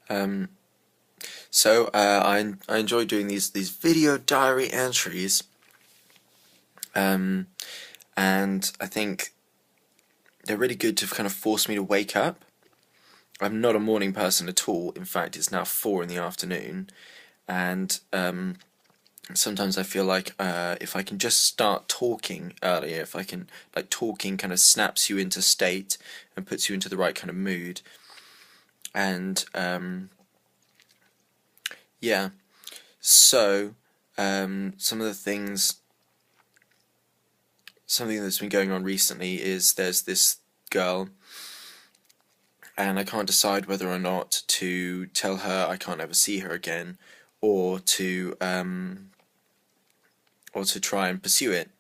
Um, I enjoy doing these video diary entries, um, and I think they're really good to kind of force me to wake up. I'm not a morning person at all. In fact, it's now 4 in the afternoon, and sometimes I feel like if I can just start talking earlier, if I can, like, talking kind of snaps you into state and puts you into the right kind of mood, and yeah. So, some of the things, something that's been going on recently is there's this girl, and I can't decide whether or not to tell her I can't ever see her again, or to try and pursue it.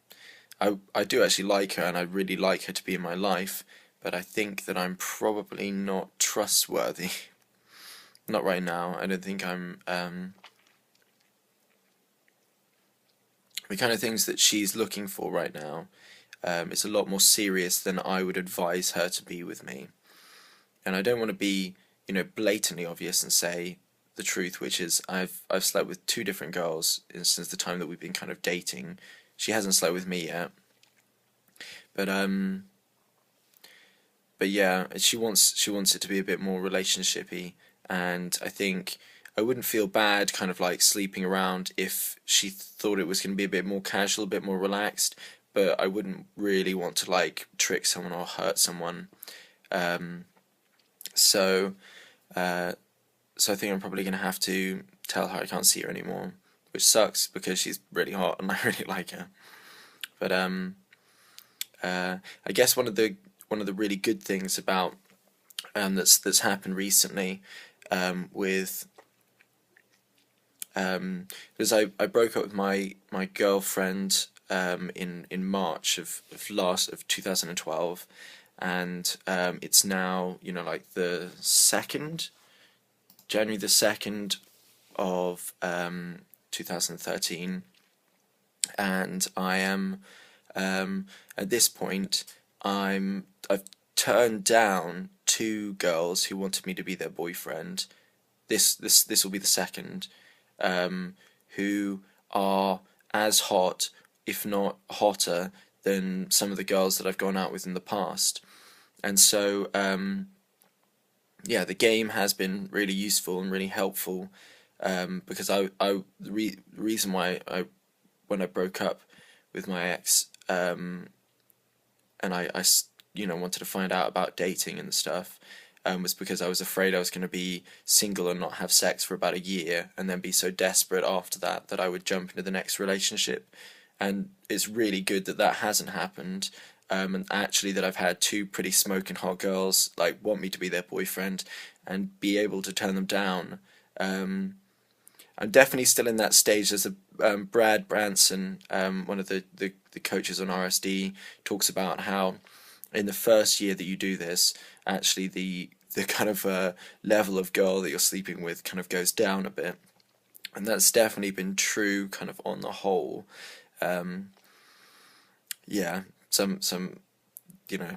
I do actually like her, and I really like her to be in my life, but I think that I'm probably not trustworthy. Not right now. I don't think I'm. The kind of things that she's looking for right now, it's a lot more serious than I would advise her to be with me. And I don't want to be, blatantly obvious and say the truth, which is I've slept with two different girls since the time that we've been kind of dating. She hasn't slept with me yet, but yeah, she wants it to be a bit more relationshipy, and I think I wouldn't feel bad kind of like sleeping around if she thought it was going to be a bit more casual, a bit more relaxed, but I wouldn't really want to like trick someone or hurt someone. Um, so uh, so I think I'm probably going to have to tell her I can't see her anymore, which sucks because she's really hot and I really like her. But I guess one of the really good things about that's happened recently, with because I broke up with my girlfriend in March of 2012, and it's now, like the second January the 2nd of 2013, and I am, at this point, I've turned down two girls who wanted me to be their boyfriend. This will be the second, who are as hot, if not hotter, than some of the girls that I've gone out with in the past. And so, yeah, the game has been really useful and really helpful, because the reason why when I broke up with my ex, and wanted to find out about dating and stuff, was because I was afraid I was going to be single and not have sex for about a year, and then be so desperate after that that I would jump into the next relationship. And it's really good that that hasn't happened, and actually that I've had two pretty smoking hot girls like want me to be their boyfriend, and be able to turn them down. Um, I'm definitely still in that stage. There's Brad Branson, one of the coaches on RSD, talks about how in the first year that you do this, actually the kind of level of girl that you're sleeping with kind of goes down a bit, and that's definitely been true kind of on the whole. Um, yeah, some you know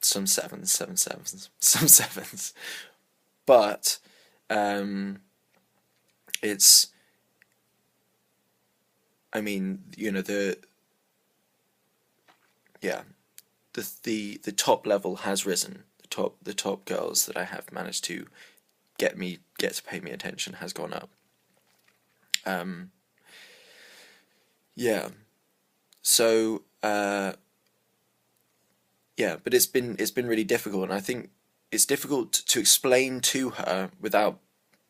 some sevens, seven sevens, some sevens, but um, it's I mean, yeah, the top level has risen. The top girls that I have managed to get to pay me attention has gone up. Um, yeah. So yeah, but it's been really difficult, and I think it's difficult to explain to her without,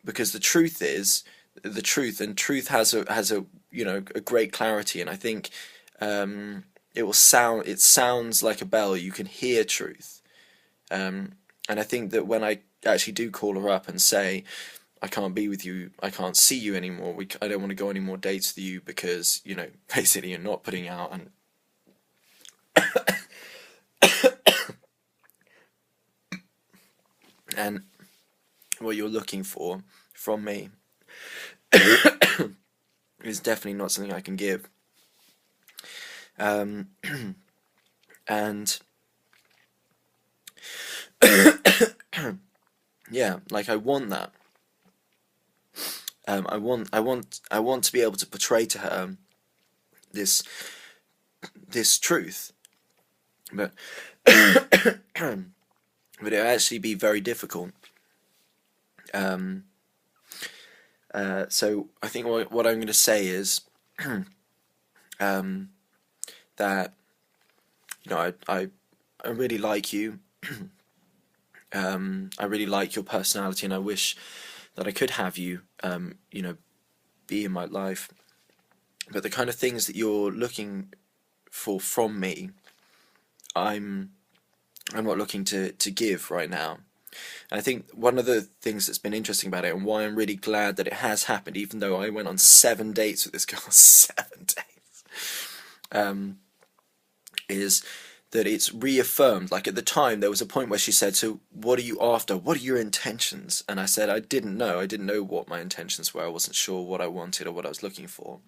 because the truth is the truth, and truth has a a great clarity, and I think it sounds like a bell. You can hear truth. And I think that when I actually do call her up and say, I can't be with you, I can't see you anymore, I don't want to go any more dates with you because, basically you're not putting out and what you're looking for from me is definitely not something I can give. Um, and yeah, like I want that. I want to be able to portray to her this truth, but but it'll actually be very difficult. So I think what I'm going to say is that I really like you. I really like your personality, and I wish that I could have you, be in my life. But the kind of things that you're looking for from me, I'm not looking to give right now. And I think one of the things that's been interesting about it, and why I'm really glad that it has happened, even though I went on 7 dates with this girl, 7 days, is that it's reaffirmed. Like, at the time, there was a point where she said, "So what are you after? What are your intentions?" And I said, I didn't know what my intentions were. I wasn't sure what I wanted or what I was looking for.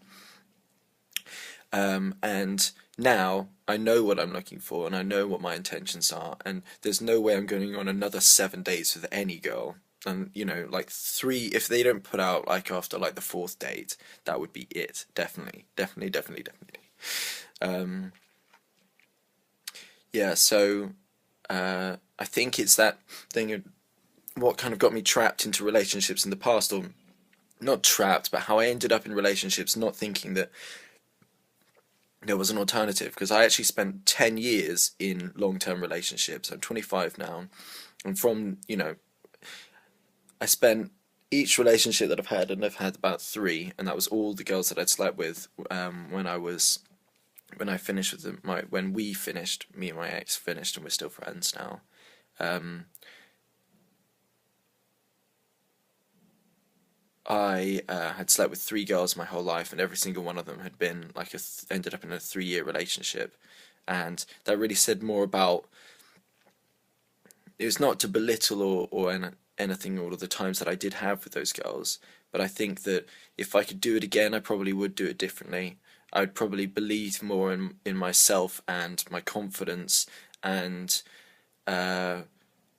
And now I know what I'm looking for, and I know what my intentions are, and there's no way I'm going on another 7 dates with any girl. And like 3, if they don't put out like after like the 4th date, that would be it. Definitely. Yeah, so I think it's that thing of what kind of got me trapped into relationships in the past, or not trapped, but how I ended up in relationships not thinking that there was an alternative, because I actually spent 10 years in long-term relationships. I'm 25 now, and from, I spent each relationship that I've had, and I've had about 3, and that was all the girls that I'd slept with when I finished with them, when we finished, me and my ex finished, and we're still friends now. I had slept with 3 girls my whole life, and every single one of them had been like ended up in a 3-year relationship, and that really said more about. It was not to belittle or anything all of the times that I did have with those girls, but I think that if I could do it again, I probably would do it differently. I would probably believe more in myself and my confidence, and yeah,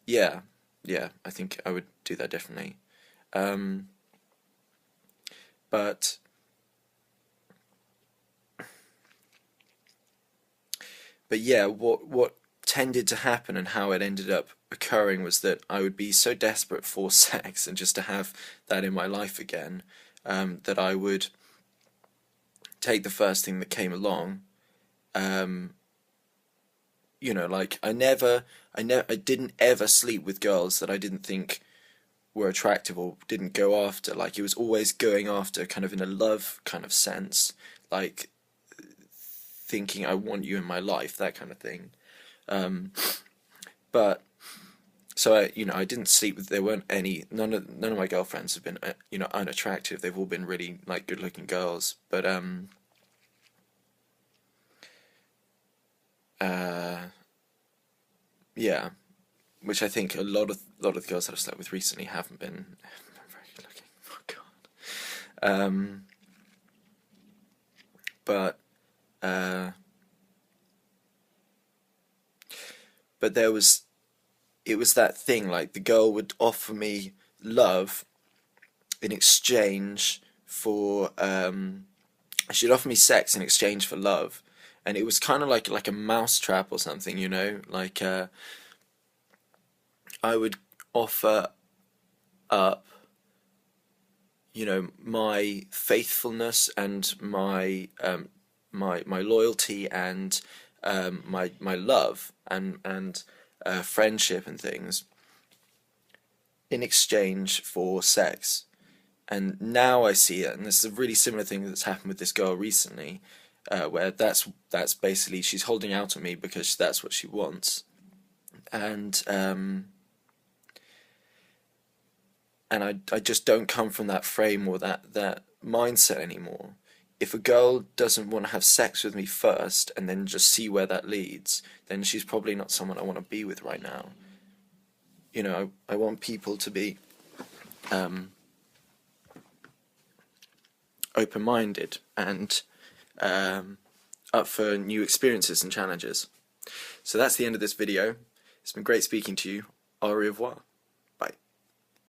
I think I would do that differently. But yeah, what tended to happen and how it ended up occurring was that I would be so desperate for sex and just to have that in my life again, that I would take the first thing that came along. Like I didn't ever sleep with girls that I didn't think were attractive or didn't go after. Like, it was always going after kind of in a love kind of sense, like thinking I want you in my life, that kind of thing. But so I didn't sleep with. There weren't none of my girlfriends have been unattractive. They've all been really like good looking girls. But yeah, which I think a lot of the girls that I've slept with recently haven't been very good looking. Oh God. But it was that thing, like the girl would offer me love in exchange for she'd offer me sex in exchange for love, and it was kind of like a mousetrap or something, like I would offer up my faithfulness and my loyalty and my love and friendship and things in exchange for sex. And now I see it, and this is a really similar thing that's happened with this girl recently, where that's basically she's holding out on me because that's what she wants, and I just don't come from that frame or that mindset anymore. If a girl doesn't want to have sex with me first and then just see where that leads, then she's probably not someone I want to be with right now. I want people to be open-minded and up for new experiences and challenges. So that's the end of this video. It's been great speaking to you. Au revoir.